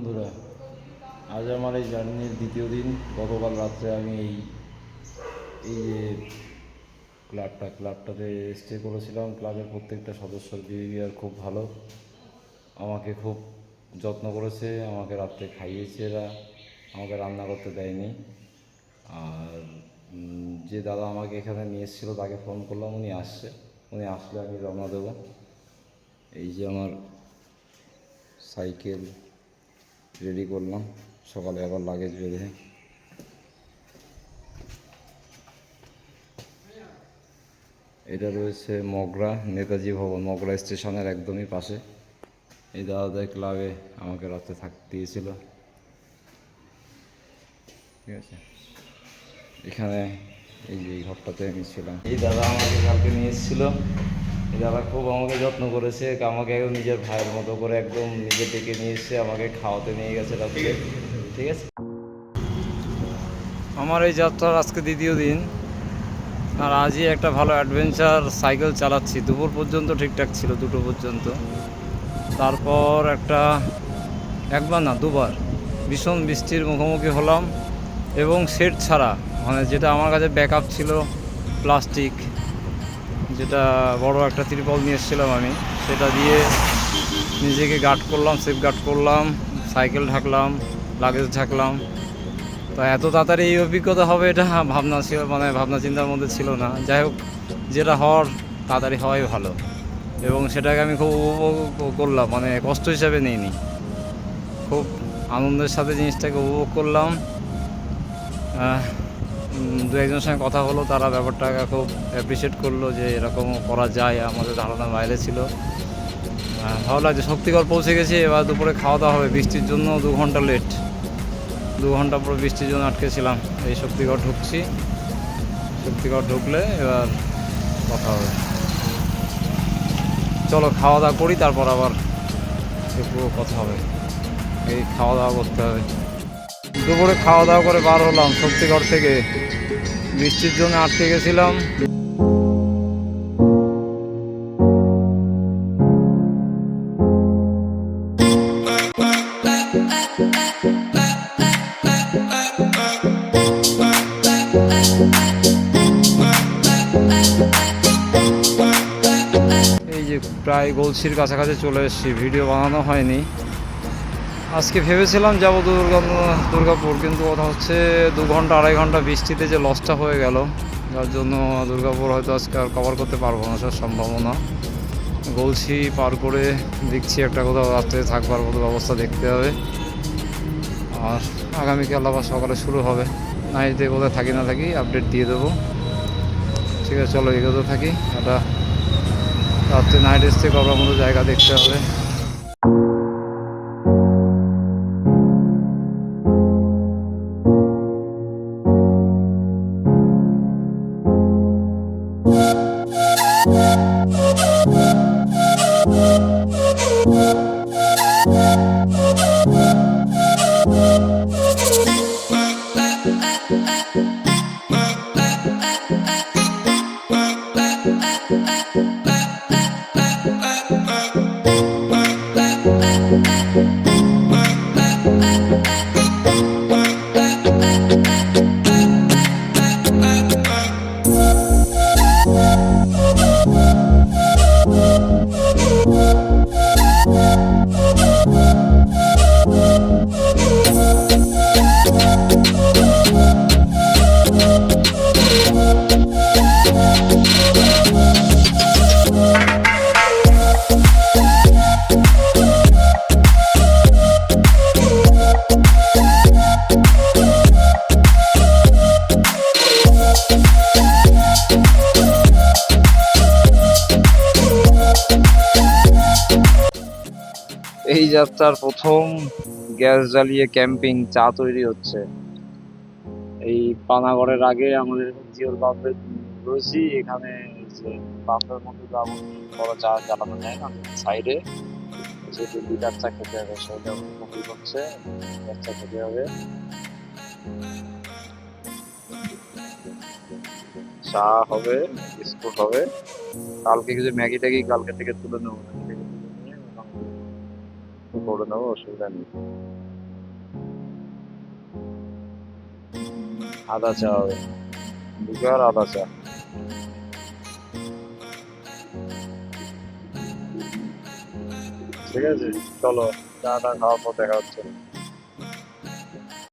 বন্ধুরা, আজ আমার এই জার্নির দ্বিতীয় দিন। গতকাল রাত্রে আমি এই এই যে ক্লাবটাতে স্টে করেছিলাম। ক্লাবের প্রত্যেকটা সদস্যর বিহেভিয়ার খুব ভালো, আমাকে খুব যত্ন করেছে, আমাকে রাত্রে খাইয়েছে এরা, আমাকে রান্না করতে দেয়নি। আর যে দাদা আমাকে এখানে নিয়ে এসেছিলো তাকে ফোন করলাম, উনি আসলে আমি রওনা দেবো। এই যে আমার সাইকেল রেডি করলাম, সকালে আবার লাগেজ বেঁধে। এটা রয়েছে মগরা নেতাজি ভবন, মগরা স্টেশনের একদমই পাশে। এই দাদাদের ক্লাবে আমাকে রাতে থাকতে দিয়েছিল, ঠিক আছে। এখানে এই যে এই ঘরটাতে আমি ছিলাম। এই দাদা আমাকে কালকে নিয়ে এসেছিলো। এই দাদা খুব আমাকে যত্ন করেছে, আমাকে একদম নিজের ভাইয়ের মতো করে একদম নিজে ডেকে নিয়ে এসে আমাকে খাওয়াতে নিয়ে গেছে রাত্রে, ঠিক আছে। আমার এই যাত্রার আজকে দ্বিতীয় দিন, আর আজই একটা ভালো অ্যাডভেঞ্চার সাইকেল চালাচ্ছি। দুপুর পর্যন্ত ঠিকঠাক ছিল, 2টো পর্যন্ত। তারপর একবার না দুবার ভীষণ বৃষ্টির মুখোমুখি হলাম, এবং সেট ছাড়া, মানে যেটা আমার কাছে ব্যাকআপ ছিল প্লাস্টিক, যেটা বড় একটা ত্রিপল নিয়ে এসেছিলাম আমি, সেটা দিয়ে নিজেকে গার্ড করলাম, সেফ গার্ড করলাম, সাইকেল ঢাকলাম, লাগেজ ঢাকলাম। তো এত তাড়াতাড়ি এই অভিজ্ঞতা হবে এটা ভাবনা চিন্তার মধ্যে ছিল না। যাই হোক, যেটা হওয়ার তাড়াতাড়ি হওয়াই ভালো, এবং সেটাকে আমি খুব উপভোগ করলাম, মানে কষ্ট হিসাবে নিইনি, খুব আনন্দের সাথে জিনিসটাকে উপভোগ করলাম। দু একজনের সঙ্গে কথা হলো, তারা ব্যাপারটাকে খুব অ্যাপ্রিসিয়েট করলো যে এরকমও করা যায়, আমাদের ধারণার বাইরে ছিল। ভালো লাগছে। শক্তিগড় পৌঁছে গেছি, এবার দুপুরে খাওয়া দাওয়া হবে। বৃষ্টির জন্য 2 ঘন্টা লেট, 2 ঘন্টা পুরো বৃষ্টির জন্য আটকেছিলাম। এই শক্তিগড় ঢুকছি, শক্তিগড় ঢুকলে এবার কথা হবে। চলো খাওয়া দাওয়া করি, তারপর আবার একটু কথা হবে। এই খাওয়া দাওয়া করতে হবে। দুপুরে খাওয়া দাওয়া করে বার হলাম শক্তিগড় থেকে, বৃষ্টির জন্য আটকে গেছিলাম। এই যে প্রায় গলসির কাছাকাছি চলে এসেছি, ভিডিও বানানো হয়নি আজকে। ভেবেছিলাম যাবো দুর্গাপুর, কিন্তু কথা হচ্ছে 2 ঘন্টা 2.5 ঘন্টা বৃষ্টিতে যে লসটা হয়ে গেল, যার জন্য দুর্গাপুর হয়তো আজকে আর কভার করতে পারবো না, সব সম্ভাবনা। গলসি পার করে দেখছি একটা কোথাও রাত্রে থাকবার মতো ব্যবস্থা দেখতে হবে। আর আগামীকাল আবার সকালে শুরু হবে। নাইটে কোথায় থাকি না থাকি আপডেট দিয়ে দেবো, ঠিক আছে। চলো এগোতে থাকি। একটা রাত্রে নাইট স্টে করার মতো জায়গা দেখতে হবে। এই যাত্রার প্রথম গ্যাস জ্বালিয়ে ক্যাম্পিং, চা তৈরি হচ্ছে। এই পানাগড়ের আগে আমাদের জিওর পাম্পে রয়েছি। এখানে যে পাম্পের মধ্যে যাবো, বড় চা জ্বালানো যায় না, সাইডে যেহেতু 2 চা খেতে হবে, সেটা কমপ্লিট হচ্ছে। 2 চা খেতে হবে, চা হবে, বিস্কুট হবে। কালকে কিছু ম্যাগি ট্যাগি কালকে থেকে তুলে নেবো, করে নেবো, অসুবিধা নেই। আদা চা হবে, দুটো আর আদা চা। ঠিক আছে, চলো, চাটা খাওয়ার পর দেখা হচ্ছে।